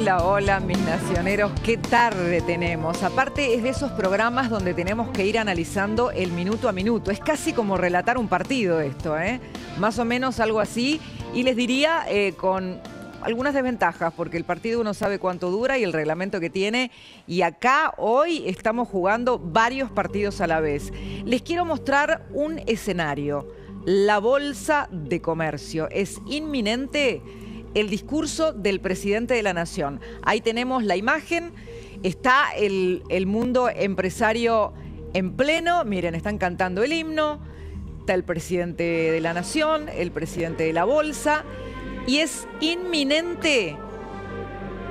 Hola, hola, mis nacioneros, qué tarde tenemos. Aparte es de esos programas donde tenemos que ir analizando el minuto a minuto. Es casi como relatar un partido esto, más o menos algo así. Y les diría con algunas desventajas, porque el partido uno sabe cuánto dura y el reglamento que tiene. Y acá hoy estamos jugando varios partidos a la vez. Les quiero mostrar un escenario. La Bolsa de Comercio. Es inminente el discurso del presidente de la Nación. Ahí tenemos la imagen, está el mundo empresario en pleno. Miren, están cantando el himno, está el presidente de la Nación, el presidente de la Bolsa, y es inminente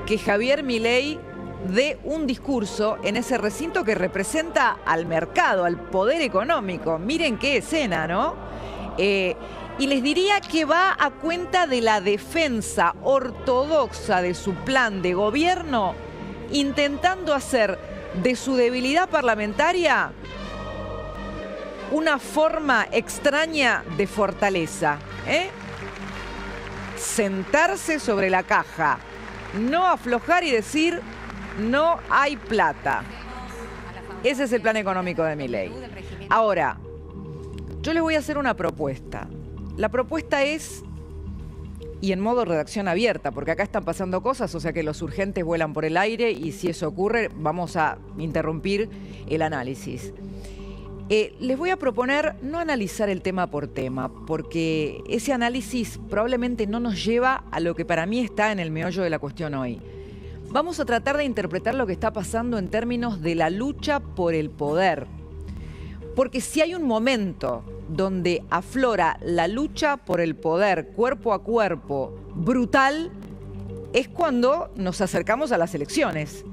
que Javier Milei dé un discurso en ese recinto que representa al mercado, al poder económico. Miren qué escena, ¿no? Y les diría que va a cuenta de la defensa ortodoxa de su plan de gobierno, intentando hacer de su debilidad parlamentaria una forma extraña de fortaleza. Sentarse sobre la caja, no aflojar y decir no hay plata. Ese es el plan económico de Milei. Ahora, yo les voy a hacer una propuesta. La propuesta es, y en modo redacción abierta, porque acá están pasando cosas, o sea que los urgentes vuelan por el aire y si eso ocurre vamos a interrumpir el análisis. Les voy a proponer no analizar el tema por tema, porque ese análisis probablemente no nos lleva a lo que para mí está en el meollo de la cuestión hoy. Vamos a tratar de interpretar lo que está pasando en términos de la lucha por el poder. Porque si hay un momento donde aflora la lucha por el poder cuerpo a cuerpo brutal, es cuando nos acercamos a las elecciones.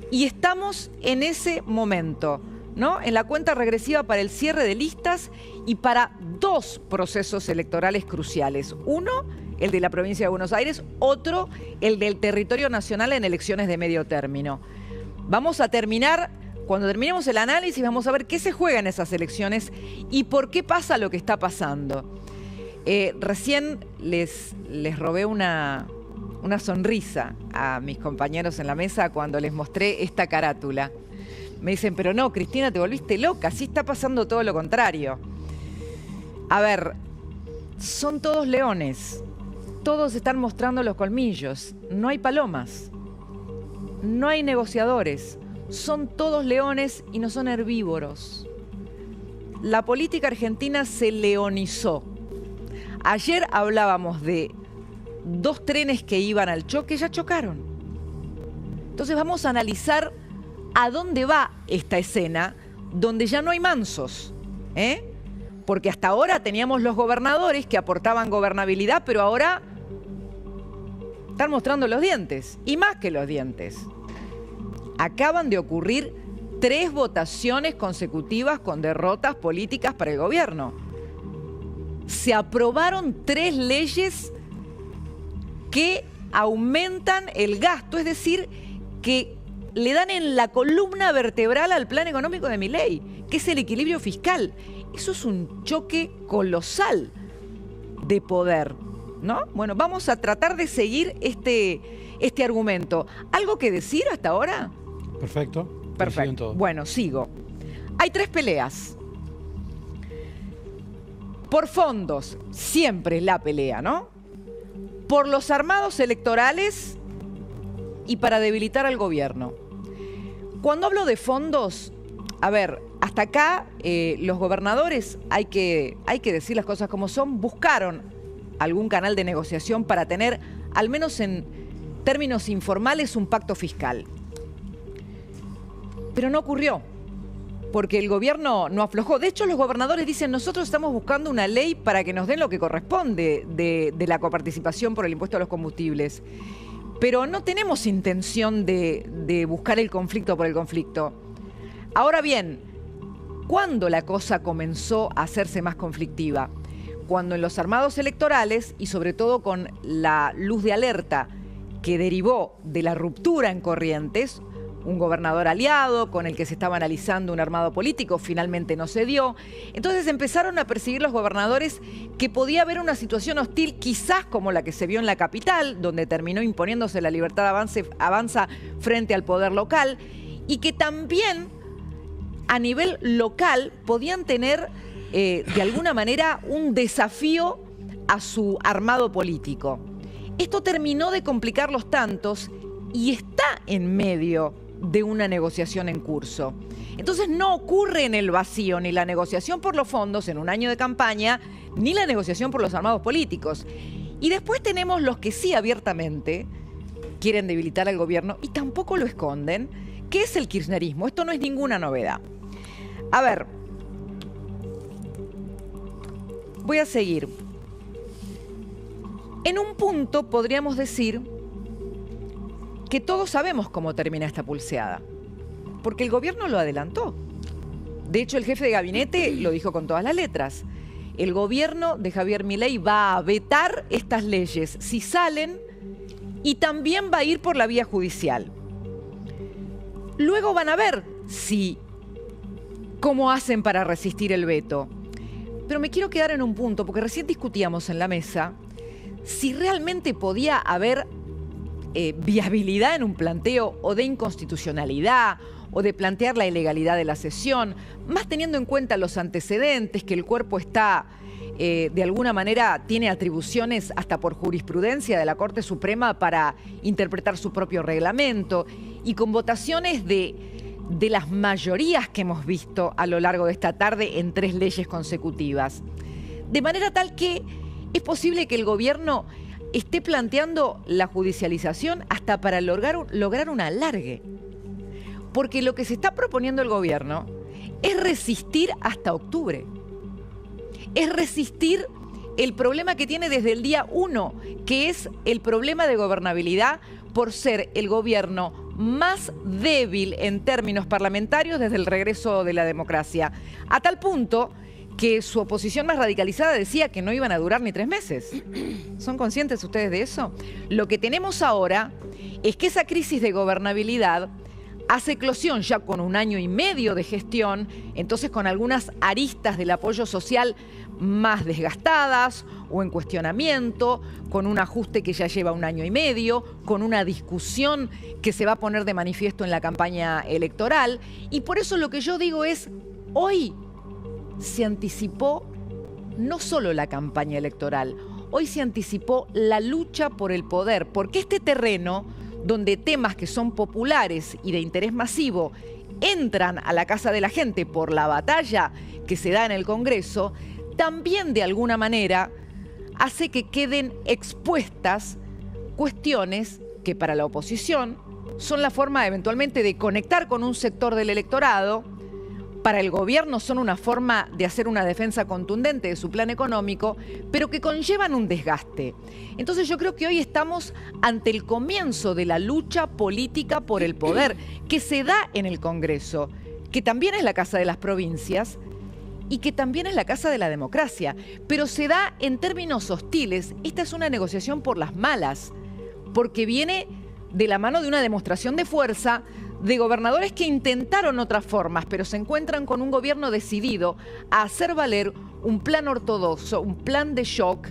Y estamos en ese momento, ¿no? En la cuenta regresiva para el cierre de listas y para dos procesos electorales cruciales. Uno, el de la provincia de Buenos Aires, otro, el del territorio nacional en elecciones de medio término. Vamos a terminar. Cuando terminemos el análisis vamos a ver qué se juega en esas elecciones y por qué pasa lo que está pasando. Recién les robé una sonrisa a mis compañeros en la mesa cuando les mostré esta carátula. Me dicen, pero no, Cristina, te volviste loca, sí está pasando todo lo contrario. A ver, son todos leones, todos están mostrando los colmillos, no hay palomas, no hay negociadores. Son todos leones y no son herbívoros. La política argentina se leonizó. Ayer hablábamos de dos trenes que iban al choque, ya chocaron. Entonces vamos a analizar a dónde va esta escena, donde ya no hay mansos. Porque hasta ahora teníamos los gobernadores que aportaban gobernabilidad, pero ahora están mostrando los dientes, y más que los dientes. Acaban de ocurrir 3 votaciones consecutivas con derrotas políticas para el gobierno. Se aprobaron 3 leyes que aumentan el gasto, es decir, que le dan en la columna vertebral al plan económico de Milei, que es el equilibrio fiscal. Eso es un choque colosal de poder, ¿no? Bueno, vamos a tratar de seguir este argumento. ¿Algo que decir hasta ahora? Perfecto. Perfecto. Bueno, sigo. Hay 3 peleas. Por fondos, siempre es la pelea, ¿no? Por los armados electorales y para debilitar al gobierno. Cuando hablo de fondos, a ver, hasta acá los gobernadores, hay que decir las cosas como son, buscaron algún canal de negociación para tener, al menos en términos informales, un pacto fiscal. Pero no ocurrió, porque el gobierno no aflojó. De hecho, los gobernadores dicen, nosotros estamos buscando una ley para que nos den lo que corresponde de la coparticipación por el impuesto a los combustibles. Pero no tenemos intención de buscar el conflicto por el conflicto. Ahora bien, ¿cuándo la cosa comenzó a hacerse más conflictiva? Cuando en los armados electorales, y sobre todo con la luz de alerta que derivó de la ruptura en Corrientes, un gobernador aliado con el que se estaba analizando un armado político, finalmente no se dio. Entonces empezaron a perseguir los gobernadores que podía haber una situación hostil, quizás como la que se vio en la capital, donde terminó imponiéndose la libertad avanza frente al poder local, y que también a nivel local podían tener de alguna manera un desafío a su armado político. Esto terminó de complicar los tantos y está en medio de una negociación en curso. Entonces no ocurre en el vacío ni la negociación por los fondos en un año de campaña, ni la negociación por los armados políticos. Y después tenemos los que sí abiertamente quieren debilitar al gobierno y tampoco lo esconden, que es el kirchnerismo. Esto no es ninguna novedad. A ver, voy a seguir. En un punto podríamos decir que todos sabemos cómo termina esta pulseada, porque el gobierno lo adelantó. De hecho, el jefe de gabinete lo dijo con todas las letras. El gobierno de Javier Milei va a vetar estas leyes si salen y también va a ir por la vía judicial. Luego van a ver cómo hacen para resistir el veto. Pero me quiero quedar en un punto, porque recién discutíamos en la mesa si realmente podía haber viabilidad en un planteo o de inconstitucionalidad o de plantear la ilegalidad de la sesión, más teniendo en cuenta los antecedentes, que el cuerpo está, de alguna manera, tiene atribuciones hasta por jurisprudencia de la Corte Suprema para interpretar su propio reglamento, y con votaciones de las mayorías que hemos visto a lo largo de esta tarde en 3 leyes consecutivas. De manera tal que es posible que el gobierno esté planteando la judicialización hasta para lograr un alargue. Porque lo que se está proponiendo el gobierno es resistir hasta octubre. Es resistir el problema que tiene desde el día 1, que es el problema de gobernabilidad por ser el gobierno más débil en términos parlamentarios desde el regreso de la democracia. A tal punto que su oposición más radicalizada decía que no iban a durar ni 3 meses. ¿Son conscientes ustedes de eso? Lo que tenemos ahora es que esa crisis de gobernabilidad hace eclosión ya con 1 año y medio de gestión, entonces con algunas aristas del apoyo social más desgastadas o en cuestionamiento, con un ajuste que ya lleva 1 año y medio, con una discusión que se va a poner de manifiesto en la campaña electoral. Y por eso lo que yo digo es, hoy se anticipó no solo la campaña electoral, hoy se anticipó la lucha por el poder, porque este terreno, donde temas que son populares y de interés masivo entran a la casa de la gente por la batalla que se da en el Congreso, también de alguna manera hace que queden expuestas cuestiones que para la oposición son la forma eventualmente de conectar con un sector del electorado, para el gobierno son una forma de hacer una defensa contundente de su plan económico, pero que conllevan un desgaste. Entonces yo creo que hoy estamos ante el comienzo de la lucha política por el poder, que se da en el Congreso, que también es la casa de las provincias y que también es la casa de la democracia, pero se da en términos hostiles. Esta es una negociación por las malas, porque viene de la mano de una demostración de fuerza de gobernadores que intentaron otras formas, pero se encuentran con un gobierno decidido a hacer valer un plan ortodoxo, un plan de shock,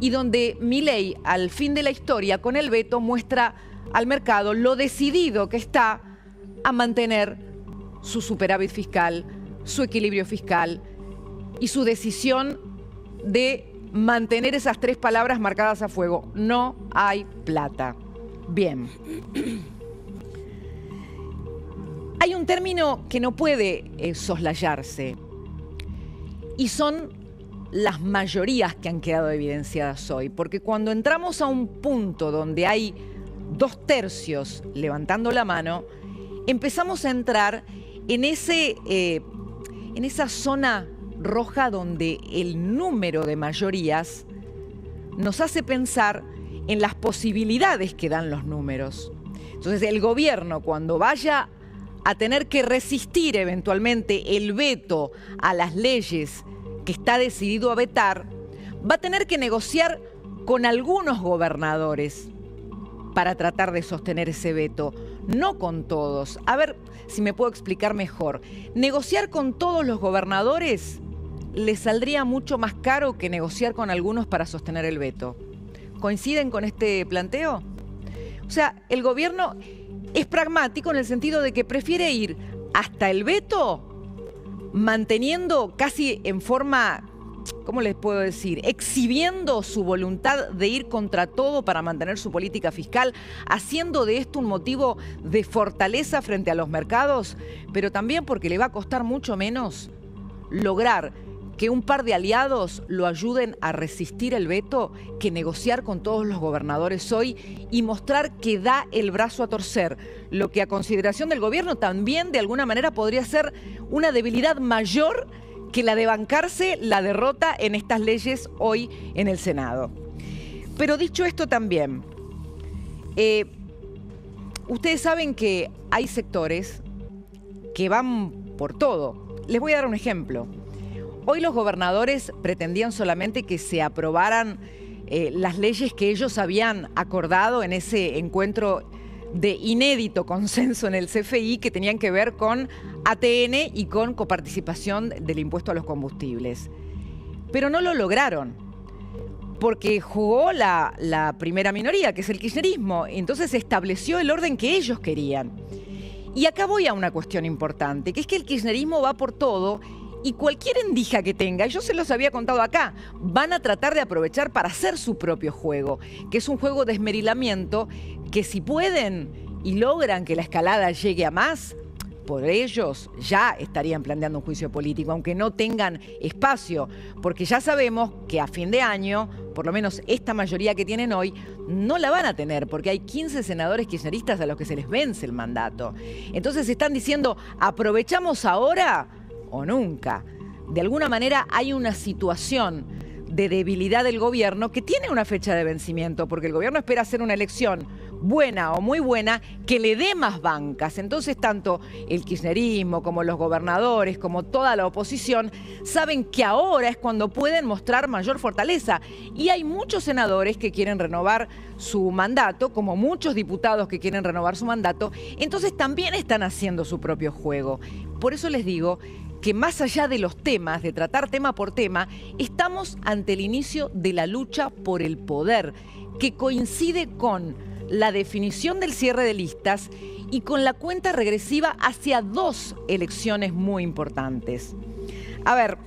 y donde Milei, al fin de la historia, con el veto, muestra al mercado lo decidido que está a mantener su superávit fiscal, su equilibrio fiscal y su decisión de mantener esas 3 palabras marcadas a fuego: no hay plata. Bien. Hay un término que no puede soslayarse, y son las mayorías que han quedado evidenciadas hoy, porque cuando entramos a un punto donde hay 2/3 levantando la mano, empezamos a entrar en esa zona roja donde el número de mayorías nos hace pensar en las posibilidades que dan los números. Entonces el gobierno, cuando vaya a tener que resistir eventualmente el veto a las leyes que está decidido a vetar, va a tener que negociar con algunos gobernadores para tratar de sostener ese veto. No con todos. A ver si me puedo explicar mejor. Negociar con todos los gobernadores les saldría mucho más caro que negociar con algunos para sostener el veto. ¿Coinciden con este planteo? O sea, el gobierno es pragmático en el sentido de que prefiere ir hasta el veto manteniendo casi en forma, ¿cómo les puedo decir?, exhibiendo su voluntad de ir contra todo para mantener su política fiscal, haciendo de esto un motivo de fortaleza frente a los mercados, pero también porque le va a costar mucho menos lograr que un par de aliados lo ayuden a resistir el veto que negociar con todos los gobernadores hoy y mostrar que da el brazo a torcer, lo que a consideración del gobierno también de alguna manera podría ser una debilidad mayor que la de bancarse la derrota en estas leyes hoy en el Senado. Pero dicho esto también, ustedes saben que hay sectores que van por todo. Les voy a dar un ejemplo. Hoy los gobernadores pretendían solamente que se aprobaran las leyes que ellos habían acordado en ese encuentro de inédito consenso en el CFI que tenían que ver con ATN y con coparticipación del impuesto a los combustibles. Pero no lo lograron, porque jugó la primera minoría, que es el kirchnerismo. Entonces se estableció el orden que ellos querían. Y acá voy a una cuestión importante, que es que el kirchnerismo va por todo. Y cualquier endija que tenga, yo se los había contado acá, van a tratar de aprovechar para hacer su propio juego, que es un juego de esmerilamiento que si pueden y logran que la escalada llegue a más, por ellos ya estarían planteando un juicio político, aunque no tengan espacio, porque ya sabemos que a fin de año, por lo menos esta mayoría que tienen hoy, no la van a tener, porque hay 15 senadores kirchneristas a los que se les vence el mandato. Entonces están diciendo, aprovechamos ahora o nunca. De alguna manera hay una situación de debilidad del gobierno que tiene una fecha de vencimiento, porque el gobierno espera hacer una elección buena o muy buena que le dé más bancas. Entonces tanto el kirchnerismo como los gobernadores, como toda la oposición, saben que ahora es cuando pueden mostrar mayor fortaleza. Y hay muchos senadores que quieren renovar su mandato, como muchos diputados que quieren renovar su mandato. Entonces también están haciendo su propio juego. Por eso les digo que más allá de los temas, de tratar tema por tema, estamos ante el inicio de la lucha por el poder, que coincide con la definición del cierre de listas y con la cuenta regresiva hacia dos elecciones muy importantes. A ver,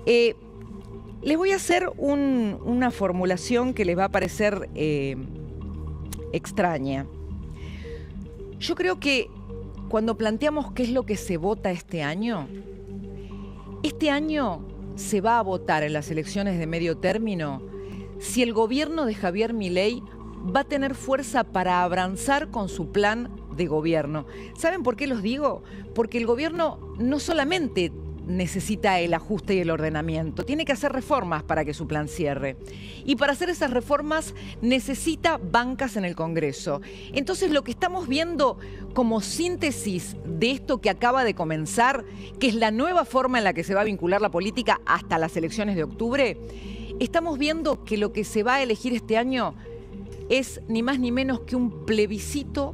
les voy a hacer una formulación que les va a parecer extraña. Yo creo que cuando planteamos qué es lo que se vota este año se va a votar en las elecciones de medio término si el gobierno de Javier Milei va a tener fuerza para avanzar con su plan de gobierno. ¿Saben por qué los digo? Porque el gobierno no solamente necesita el ajuste y el ordenamiento, tiene que hacer reformas para que su plan cierre. Y para hacer esas reformas necesita bancas en el Congreso. Entonces lo que estamos viendo como síntesis de esto que acaba de comenzar, que es la nueva forma en la que se va a vincular la política hasta las elecciones de octubre, estamos viendo que lo que se va a elegir este año es ni más ni menos que un plebiscito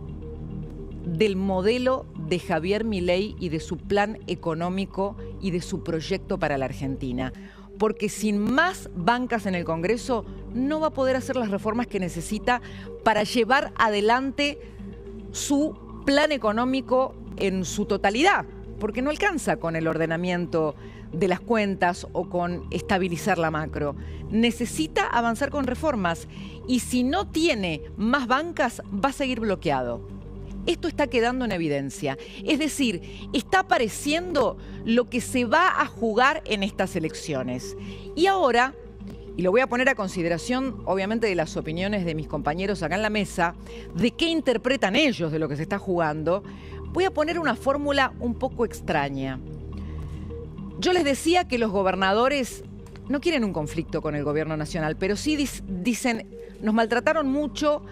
del modelo de Javier Milei y de su plan económico y de su proyecto para la Argentina. Porque sin más bancas en el Congreso no va a poder hacer las reformas que necesita para llevar adelante su plan económico en su totalidad, porque no alcanza con el ordenamiento de las cuentas o con estabilizar la macro. Necesita avanzar con reformas y si no tiene más bancas va a seguir bloqueado. Esto está quedando en evidencia. Es decir, está apareciendo lo que se va a jugar en estas elecciones. Y ahora, y lo voy a poner a consideración, obviamente, de las opiniones de mis compañeros acá en la mesa, de qué interpretan ellos de lo que se está jugando, voy a poner una fórmula un poco extraña. Yo les decía que los gobernadores no quieren un conflicto con el gobierno nacional, pero sí dicen, nos maltrataron mucho,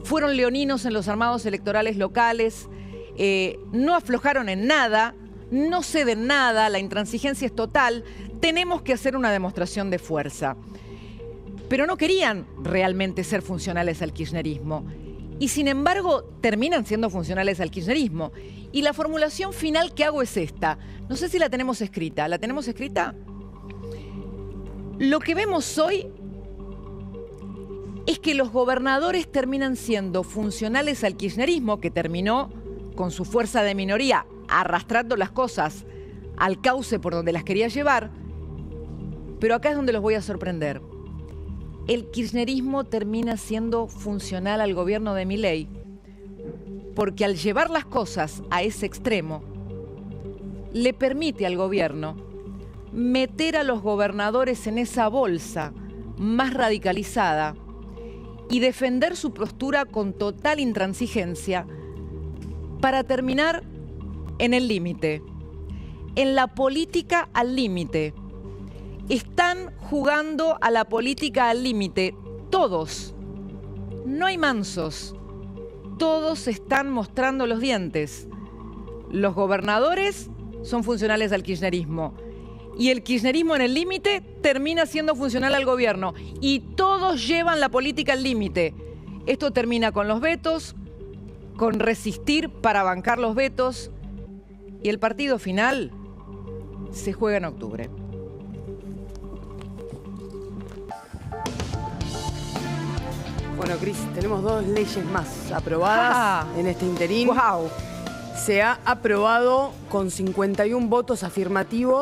fueron leoninos en los armados electorales locales, no aflojaron en nada, no ceden nada, la intransigencia es total, tenemos que hacer una demostración de fuerza. Pero no querían realmente ser funcionales al kirchnerismo. y sin embargo terminan siendo funcionales al kirchnerismo. Y la formulación final que hago es esta. No sé si la tenemos escrita. ¿La tenemos escrita? Lo que vemos hoy es que los gobernadores terminan siendo funcionales al kirchnerismo, que terminó con su fuerza de minoría arrastrando las cosas al cauce por donde las quería llevar. Pero acá es donde los voy a sorprender. El kirchnerismo termina siendo funcional al gobierno de Milei, porque al llevar las cosas a ese extremo, le permite al gobierno meter a los gobernadores en esa bolsa más radicalizada y defender su postura con total intransigencia para terminar en el límite, en la política al límite. Están jugando a la política al límite, todos. No hay mansos. Todos están mostrando los dientes. Los gobernadores son funcionales al kirchnerismo. Y el kirchnerismo en el límite termina siendo funcional al gobierno. Y todos llevan la política al límite. Esto termina con los vetos, con resistir para bancar los vetos. Y el partido final se juega en octubre. Bueno, Cris, tenemos 2 leyes más aprobadas en este interín. ¡Wow! Se ha aprobado con 51 votos afirmativos